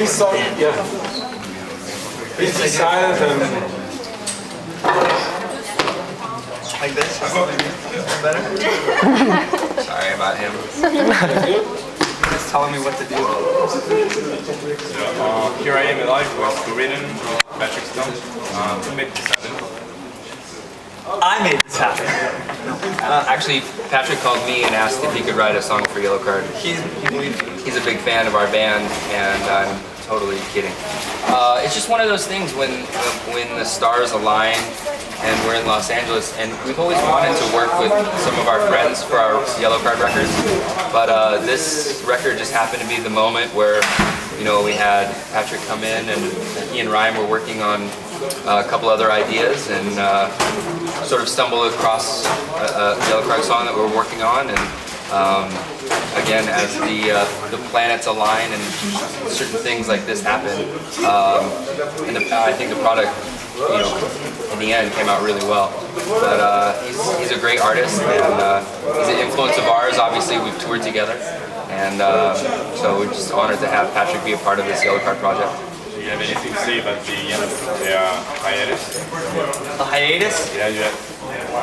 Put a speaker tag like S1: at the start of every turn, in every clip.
S1: this song, yeah. We decided
S2: like this? Better?
S3: Sorry about him.
S2: Just telling me what to do.
S4: Here I am alive with Corinne, Patrick Stone, to make this happen.
S2: I made this happen.
S3: Actually, Patrick called me and asked if he could write a song for Yellowcard. He's a big fan of our band, and I'm totally kidding. It's just one of those things when the stars align and we're in Los Angeles, and we've always wanted to work with some of our friends for our Yellowcard records, but this record just happened to be the moment where, you know, we had Patrick come in, and he and Ryan were working on a couple other ideas, and sort of stumbled across a Yellowcard song that we're working on, and again, as the planets align and certain things like this happen, and I think the product, you know, in the end came out really well. But he's a great artist, and he's an influence of ours. Obviously, we've toured together, and so we're just honored to have Patrick be a part of this Yellowcard project.
S4: Do you have anything to say about the hiatus?
S2: The hiatus?
S4: Yeah, yeah.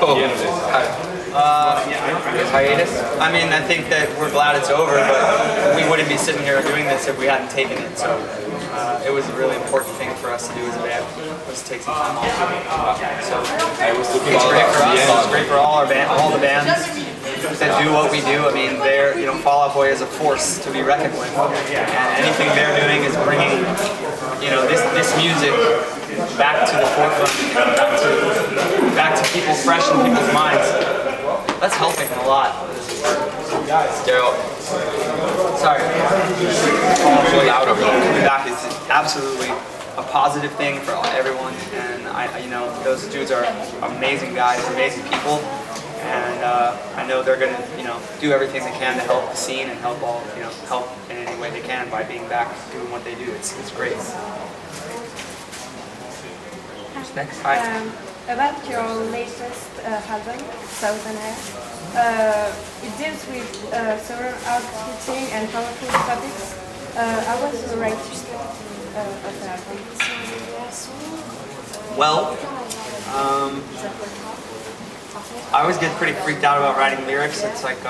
S3: Oh. Hiatus?
S2: I mean, I think that we're glad it's over, but we wouldn't be sitting here doing this if we hadn't taken it. So it was a really important thing for us to do as a band, was to take some time off. So it's great for us. It's great for all the bands that do what we do. I mean, you know, Fall Out Boy is a force to be reckoned with, and anything they're doing is bringing, you know, this music back to the forefront, back to people, fresh in people's minds. That's helping a lot.
S3: Daryl.
S2: Sorry.
S3: Really loud over there.
S2: Coming back is absolutely a positive thing for everyone, and you know, those dudes are amazing guys, amazing people, and I know they're gonna, you know, do everything they can to help the scene and help help in any way they can by being back doing what they do. It's great.
S3: Next.
S5: About your latest album, Southern Air, it deals with several outfitting and powerful topics. How was the writing of the album?
S2: Well, I always get pretty freaked out about writing lyrics. It's like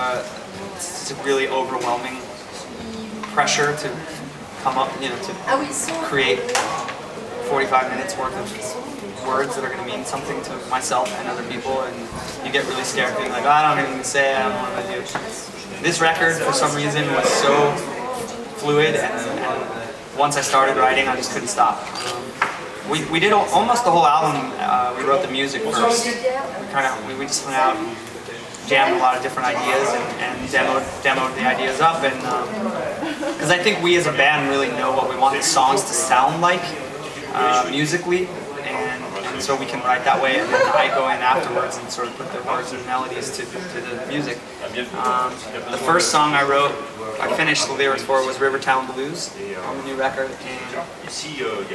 S2: it's a really overwhelming pressure to come up, you know, to create 45 minutes worth of words that are going to mean something to myself and other people, and you get really scared being like, oh, I don't have anything to say, I don't know what to do. This record, for some reason, was so fluid, and once I started writing, I just couldn't stop. We did almost the whole album. We wrote the music first. We just went out and jammed a lot of different ideas and demoed the ideas up, and because I think we as a band really know what we want the songs to sound like musically, and so we can write that way, and then I go in afterwards and sort of put the words and melodies to the music. The first song I wrote, I finished the lyrics for, was Rivertown Blues on the new record, and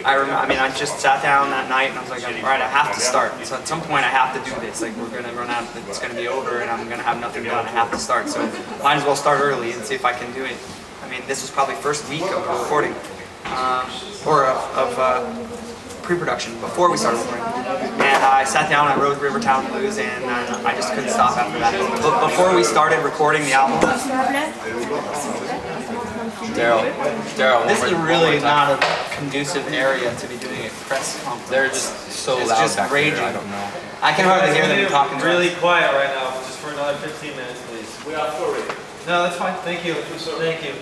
S2: I mean, I just sat down that night and I was like, all right, I have to start. So at some point I have to do this. Like, we're gonna run out, it's gonna be over, and I'm gonna have nothing done. I have to start. So might as well start early and see if I can do it. I mean, this was probably first week of recording, or of pre-production, before we started recording. And I sat down, I wrote Rivertown Blues, and I just couldn't stop after that. But before we started recording the album,
S3: Daryl,
S2: this is really not a conducive area to be doing a press conference.
S3: They're just so
S2: it's
S3: loud
S2: just
S3: back
S2: raging.
S3: there, I don't know.
S2: I can hardly hear them talking.
S6: Really quiet right now, just for another 15 minutes, please.
S4: We are sorry.
S6: No, that's fine. Thank you. Thank you.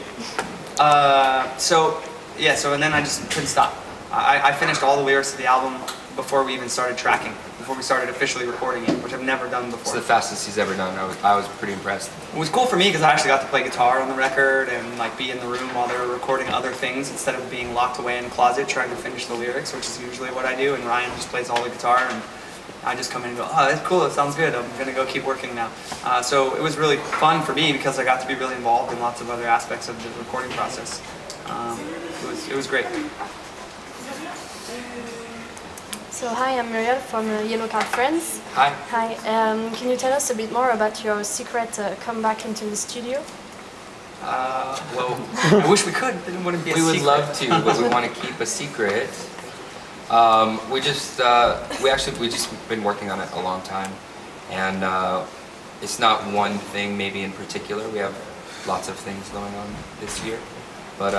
S2: So and then I just couldn't stop. I finished all the lyrics of the album before we even started tracking, before we started officially recording it, which I've never done before.
S3: It's the fastest he's ever done. I was pretty impressed.
S2: It was cool for me because I actually got to play guitar on the record and like be in the room while they were recording other things instead of being locked away in a closet trying to finish the lyrics, which is usually what I do, and Ryan just plays all the guitar, and I just come in and go, oh, that's cool, it sounds good, I'm going to go keep working now. So it was really fun for me because I got to be really involved in lots of other aspects of the recording process. It was great.
S5: So hi, I'm Muriel from Yellowcard Friends.
S2: Hi.
S5: Hi. Can you tell us a bit more about your secret comeback into the studio?
S2: Well, I wish we could. It wouldn't be a secret.
S3: We would love to, but we want to keep a secret. We just been working on it a long time, and it's not one thing maybe in particular. We have lots of things going on this year, but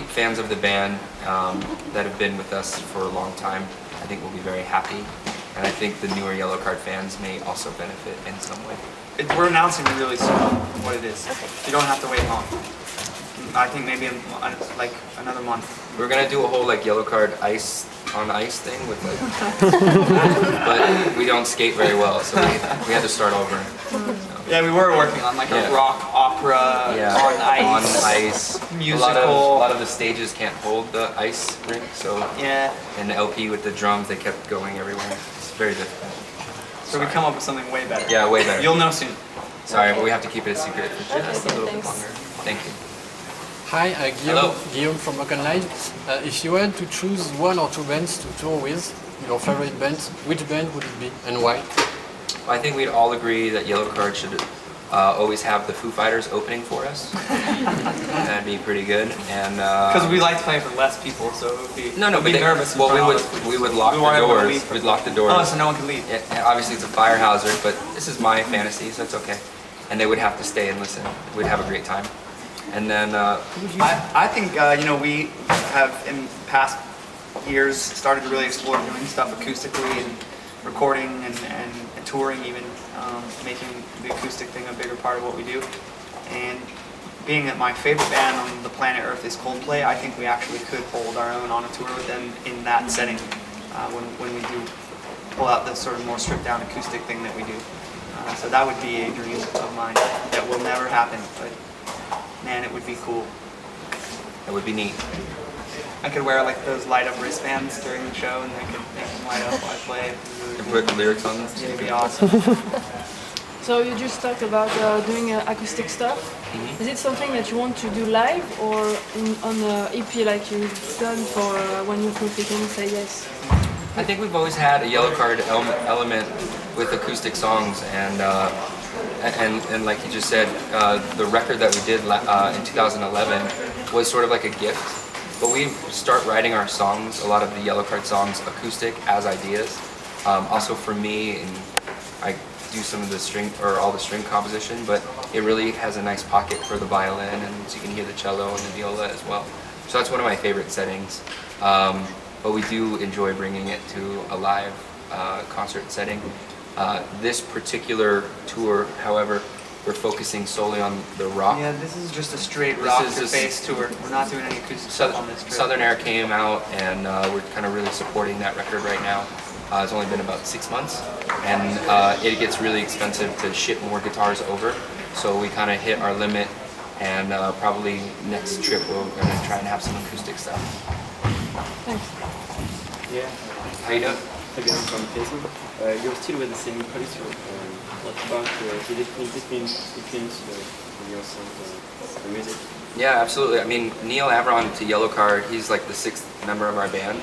S3: fans of the band that have been with us for a long time, I think will be very happy, and I think the newer Yellowcard fans may also benefit in some way.
S2: We're announcing really soon what it is. Okay. You don't have to wait long. I think maybe in, like another month.
S3: We're gonna do a whole like Yellowcard ice on ice thing with like, but we don't skate very well, so we had to start over. So.
S2: Yeah, we were working on like a rock opera on ice, musical.
S3: A lot of the stages can't hold the ice rink, so and the LP with the drums, they kept going everywhere. It's very difficult.
S2: So we come up with something way better.
S3: Yeah, way better.
S2: You'll know soon.
S3: Sorry, but we have to keep it a secret for just a little bit longer. Thank you.
S7: Hi, Guillaume from Broken Line. If you had to choose one or two bands to tour with, your favorite band, which band would it be and why?
S3: I think we'd all agree that Yellowcard should always have the Foo Fighters opening for us. That'd be pretty good. And
S2: because we like to play for less people, so it would be nervous.
S3: Well, we would lock the doors. We'd lock the doors.
S2: Oh, so no one can leave.
S3: Yeah, obviously, it's a fire hazard, but this is my fantasy, so it's okay. And they would have to stay and listen. We'd have a great time. And then
S2: I think you know, we have in past years started to really explore doing stuff acoustically and recording and touring, even making the acoustic thing a bigger part of what we do. And being that my favorite band on the planet Earth is Coldplay, I think we actually could hold our own on a tour with them in that setting when we do pull out the sort of more stripped down acoustic thing that we do. So that would be a dream of mine that will never happen, but man, it would be cool.
S3: It would be neat.
S2: I could wear like those light up wristbands during the show and they could make them light up while I play.
S3: And put the lyrics on them.
S2: It'd be awesome.
S5: So you just talked about doing acoustic stuff. Is it something that you want to do live or on EP like you've done for When You Proof You Can Say Yes?
S3: I think we've always had a Yellowcard element with acoustic songs, and like you just said, the record that we did in 2011 was sort of like a gift. But we start writing our songs, a lot of the Yellowcard songs, acoustic as ideas. Also for me, and I do some of the string or all the string composition, but it really has a nice pocket for the violin, and so you can hear the cello and the viola as well. So that's one of my favorite settings. But we do enjoy bringing it to a live concert setting. This particular tour, however, we're focusing solely on the rock.
S2: Yeah, this is just a straight rock your face tour. We're not doing any acoustic stuff on this trip.
S3: Southern Air came out, and we're kind of really supporting that record right now. It's only been about 6 months, and it gets really expensive to ship more guitars over. So we kind of hit our limit, and probably next trip we're going to try and have some acoustic stuff.
S5: Thanks.
S8: Yeah.
S3: How you doing?
S8: Again from Facebook. You're still with the same producer. What about the difference between your songs and the music?
S3: Yeah, absolutely. I mean, Neil Avron to Yellowcard, he's like the 6th member of our band,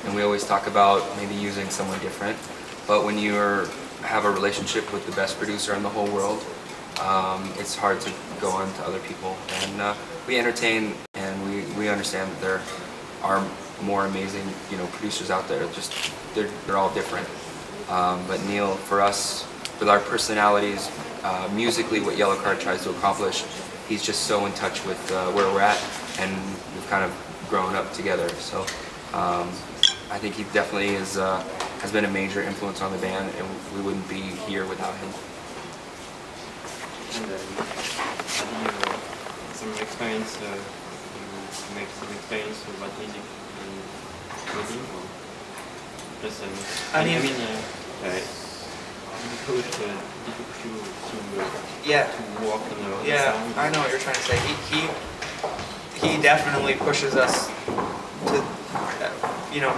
S3: and we always talk about maybe using someone different. But when you have a relationship with the best producer in the whole world, it's hard to go on to other people. And we entertain, and we understand that there are more amazing, you know, producers out there. Just they're all different. But Neil, for us, with our personalities, musically, what Yellowcard tries to accomplish, he's just so in touch with where we're at, and we've kind of grown up together. So I think he definitely has been a major influence on the band, and we wouldn't be here without him.
S8: And have you some experience, you make some experience with what music and reading, or just difficult to walk on the sound?
S2: I know what you're trying to say. He definitely pushes us to, you know,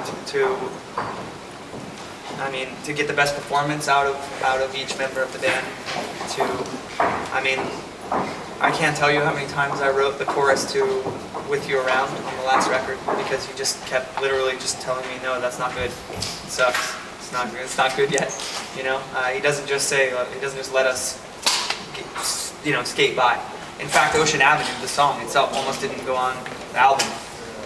S2: to get the best performance out of each member of the band. I mean, I can't tell you how many times I wrote the chorus to "With You Around" on the last record because he just kept literally just telling me, no, that's not good. It sucks. It's not good. It's not good yet. You know, he doesn't just say. He doesn't just let us, you know, skate by. In fact, Ocean Avenue, the song itself, almost didn't go on the album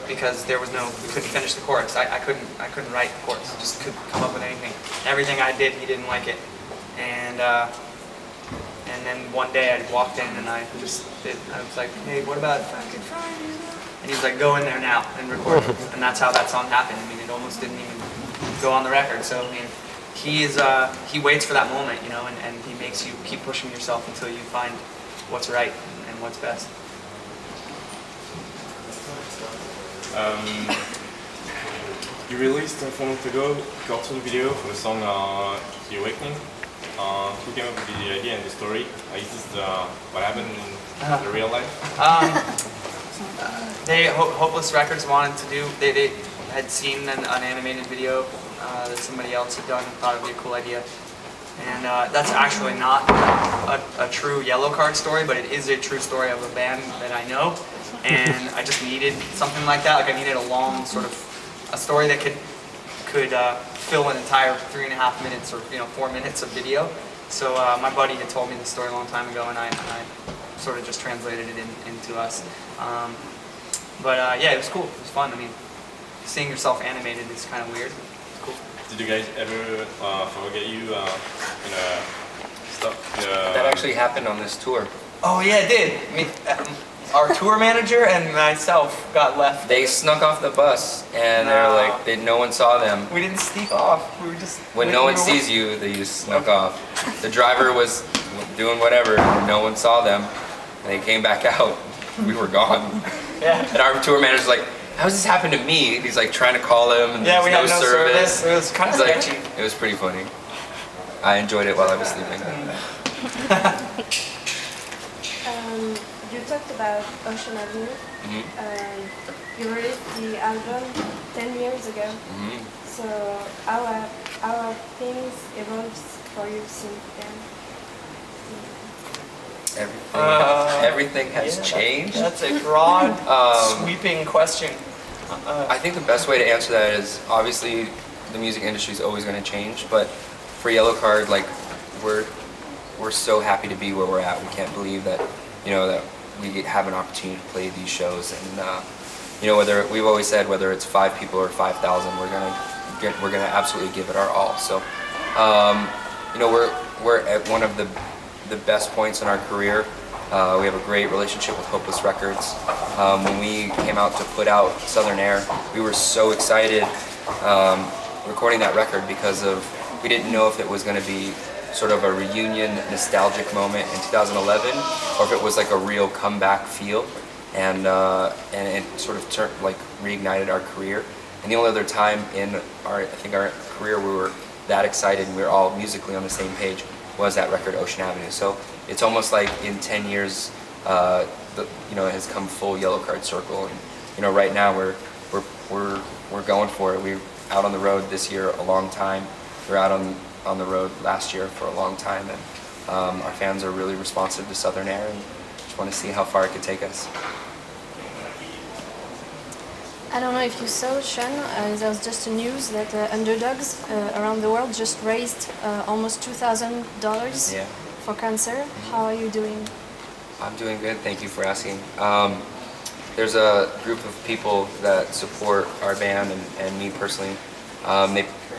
S2: because there was we couldn't finish the chorus. I couldn't write the chorus. I just couldn't come up with anything. Everything I did, he didn't like it. And then one day I walked in and I was like, hey, what about fucking Friday? And he was like, go in there now and record it. And that's how that song happened. I mean, it almost didn't even go on the record. So I mean, he waits for that moment, you know, and he makes you keep pushing yourself until you find what's right and what's best.
S4: You released 4 months ago a cartoon video for the song The Awakening. Who came up with the idea and the story? Is this what happened in the real life?
S2: Hopeless Records wanted to do, they had seen an animated video that somebody else had done and thought it would be a cool idea. And that's actually not a true Yellowcard story, but it is a true story of a band that I know. And I just needed something like that. Like I needed a long sort of, a story that could fill an entire 3.5 minutes or 4 minutes of video. So my buddy had told me the story a long time ago, and I sort of just translated it into us. Yeah, it was cool. It was fun. I mean, seeing yourself animated is kind of weird. It's cool.
S4: Did you guys ever forget you stuff?
S3: That actually happened on this tour.
S2: Oh yeah, it did. I mean, our tour manager and myself got left.
S3: They snuck off the bus, and they're like, no one saw them.
S2: We didn't sneak off. We were just.
S3: When no one sees you, they just snuck off. The driver was doing whatever, and no one saw them, and they came back out. We were gone.
S2: Yeah.
S3: And our tour manager's like, how's this happened to me? He's like trying to call him, and
S2: yeah, we had
S3: no service.
S2: It was kind of sketchy.
S3: It was pretty funny. I enjoyed it while I was sleeping.
S5: You talked about Ocean Avenue. You released the album 10 years ago. So how have things evolved for you since then?
S3: Everything has changed.
S2: That's a broad, sweeping question.
S3: I think the best way to answer that is obviously the music industry is always going to change, but for Yellowcard, like we're so happy to be where we're at. We can't believe that that we have an opportunity to play these shows, and whether we've always said whether it's 5 people or 5,000, we're gonna absolutely give it our all. So we're at one of the best points in our career. We have a great relationship with Hopeless Records. When we came out to put out Southern Air, we were so excited recording that record because we didn't know if it was going to be sort of a reunion nostalgic moment in 2011 or if it was like a real comeback feel, and it sort of reignited our career. And the only other time in our career we were that excited and we were all musically on the same page was that record Ocean Avenue. So it's almost like in 10 years it has come full Yellowcard circle, and right now we're going for it. We're out on the road this year a long time. We're out on the road last year for a long time, and our fans are really responsive to Southern Air, and just want to see how far it could take us.
S5: I don't know if you saw, Sean, there was just a news that underdogs around the world just raised almost $2,000 for cancer. How are you doing?
S3: I'm doing good, thank you for asking. There's a group of people that support our band and me personally.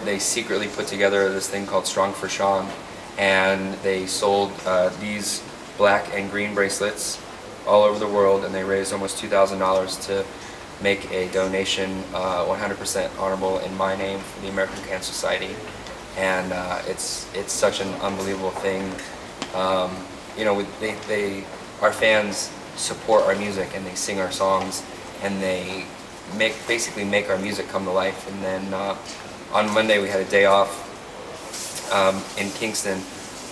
S3: They secretly put together this thing called Strong for Sean, and they sold these black and green bracelets all over the world, and they raised almost $2,000 to make a donation 100% honorable in my name for the American Cancer Society. And it's such an unbelievable thing. Our fans support our music and they sing our songs, and they basically make our music come to life. And then on Monday we had a day off in Kingston,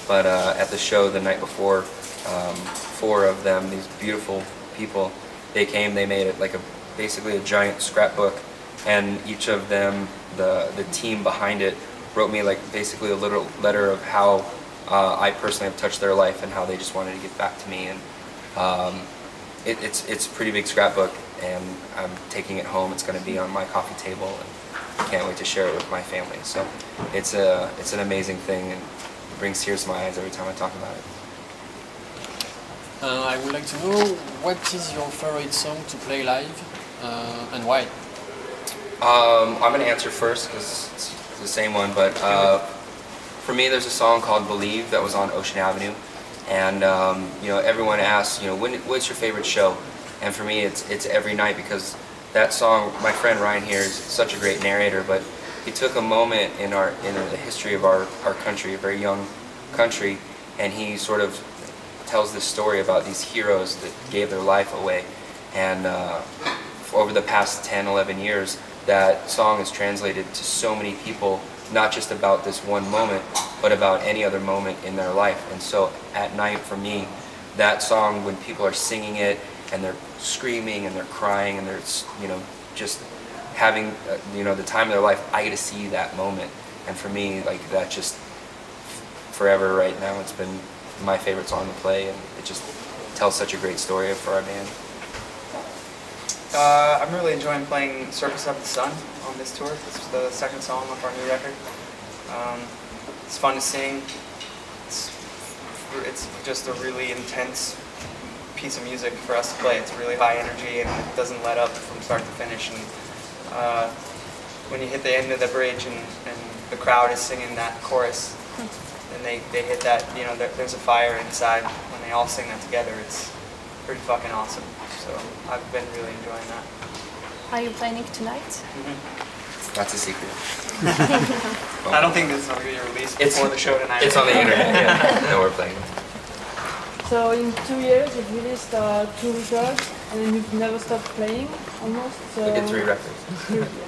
S3: but at the show the night before, 4 of them, these beautiful people, they came, they made it like basically a giant scrapbook, and each of them, the team behind it, wrote me like basically a little letter of how I personally have touched their life and how they just wanted to give back to me. And it's a pretty big scrapbook, and I'm taking it home. It's going to be on my coffee table, and I can't wait to share it with my family. So it's an amazing thing, and it brings tears to my eyes every time I talk about it.
S7: I would like to know what is your favorite song to play live and why?
S3: I'm going to answer first because it's the same one, but for me there's a song called Believe that was on Ocean Avenue, and you know, everyone asks, you know, what's your favorite show? And for me it's every night, because that song, my friend Ryan here is such a great narrator, but he took a moment in the history of our country, a very young country, and he sort of tells this story about these heroes that gave their life away, and over the past 10-11 years that song is translated to so many people, not just about this one moment, but about any other moment in their life. And so at night, for me, that song, when people are singing it and they're screaming and they're crying and they're, you know, just having you know, the time of their life, I get to see that moment. And for me, like, that just forever right now, it's been my favorite song to play, and it just tells such a great story for our band.
S2: I'm really enjoying playing Circus of the Sun on this tour. This is the second song of our new record. It's fun to sing. It's just a really intense piece of music for us to play. It's really high energy and it doesn't let up from start to finish. And when you hit the end of the bridge and the crowd is singing that chorus, and they hit that, you know, there's a fire inside when they all sing that together. It's pretty fucking awesome. So I've been really enjoying that.
S5: Are you playing tonight?
S2: Mm-hmm.
S3: That's a secret.
S2: I don't think this is going to be released before the show tonight.
S3: It's on the internet, yeah. No, we're playing.
S9: So in 2 years you've released 2 records and you've never stopped playing, almost.
S3: We did 3 records.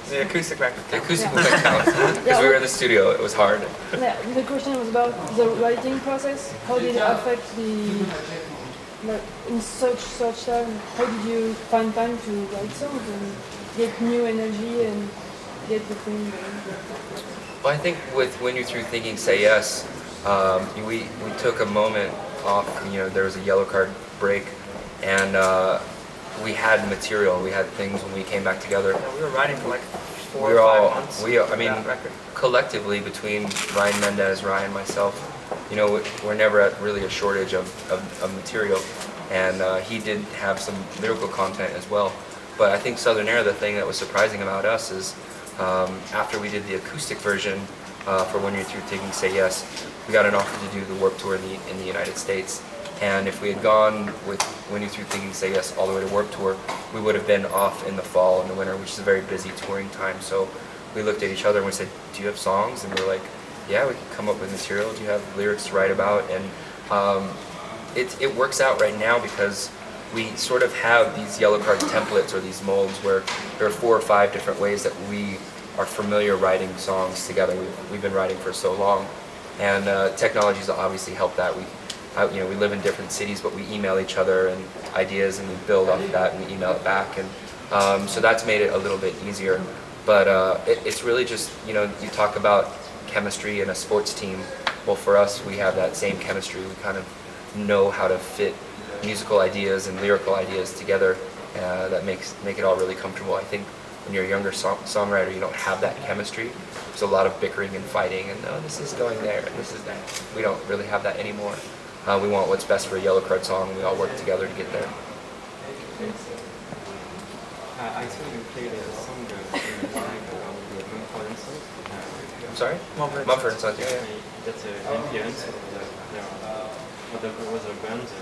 S2: The acoustic record.
S3: The acoustic record counts. Because we were in the studio, it was hard.
S9: Yeah, the question was about the writing process. How did it affect the... Like, in such time, how did you find time to write songs and get new energy and get the thing going?
S3: Well, I think when you're through thinking Say Yes, we took a moment off. You know, there was a Yellowcard break, and we had material. We had things when we came back together.
S2: Yeah, we were writing for like 4 or 5 months.
S3: I mean, collectively between Ryan Mendez, Ryan, myself, you know, we're never at really a shortage of material, and he did have some lyrical content as well. But I think Southern Air, the thing that was surprising about us is after we did the acoustic version for When You're Through Thinking Say Yes, we got an offer to do the Warped Tour in the United States. And if we had gone with When You're Through Thinking Say Yes all the way to Warped Tour, we would have been off in the fall and the winter, which is a very busy touring time. So we looked at each other and we said, do you have songs? And we were like, yeah, we can come up with material. Do you have lyrics to write about? And it works out right now because we sort of have these Yellowcard templates or these molds where there are 4 or 5 different ways that we are familiar writing songs together. We've been writing for so long, and technology's obviously helped that. You know, we live in different cities, but we email each other and ideas, and we build off of that and we email it back, and so that's made it a little bit easier. But it's really just, you know, you talk about chemistry in a sports team. Well, for us, we have that same chemistry. We kind of know how to fit musical ideas and lyrical ideas together that make it all really comfortable. I think when you're a younger songwriter, you don't have that chemistry. There's a lot of bickering and fighting, and oh, this is going there, and this is that. We don't really have that anymore. We want what's best for a Yellowcard song, and we all work together to get there.
S8: I saw you played a song in live about the Mumford & Sons.
S3: I'm sorry? Mumford & Sons, yeah.
S8: That's an influence of the other bands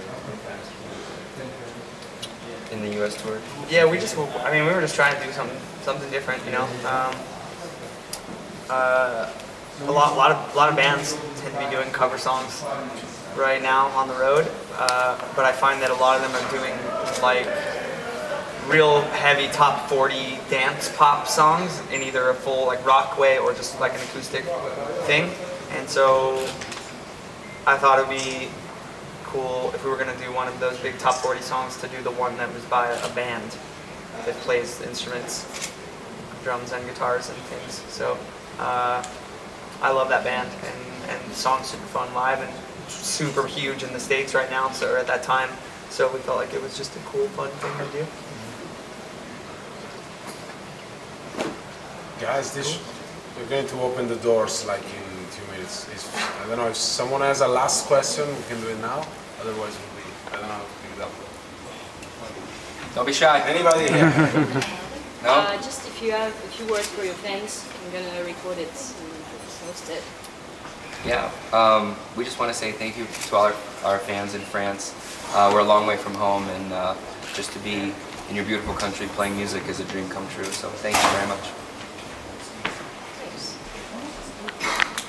S3: in the U.S. tour.
S2: Yeah, we were just trying to do something different, you know. A lot of bands tend to be doing cover songs right now on the road, but I find that a lot of them are doing like real heavy top 40 dance pop songs in either a full like rock way or just like an acoustic thing. And so I thought it would be cool if we were going to do one of those big top 40 songs to do the one that was by a band that plays instruments, drums and guitars and things. So I love that band, and the song's super fun live and super huge in the States right now, so at that time, so we felt like it was just a cool, fun thing to do.
S1: Guys, we're going to open the doors like in 2 minutes. I don't know if someone has a last question, we can do it now. Otherwise, I don't know how to pick it up.
S3: Don't be shy.
S1: Anybody here?
S3: No?
S10: Just if you have a few words for your fans, I'm gonna record it and post it.
S3: Yeah, we just want to say thank you to all our fans in France. We're a long way from home, and just to be in your beautiful country playing music is a dream come true, so thank you very much.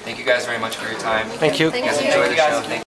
S3: Thank you guys very much for your time.
S7: Thank you.
S3: You guys enjoy the show. Thank you.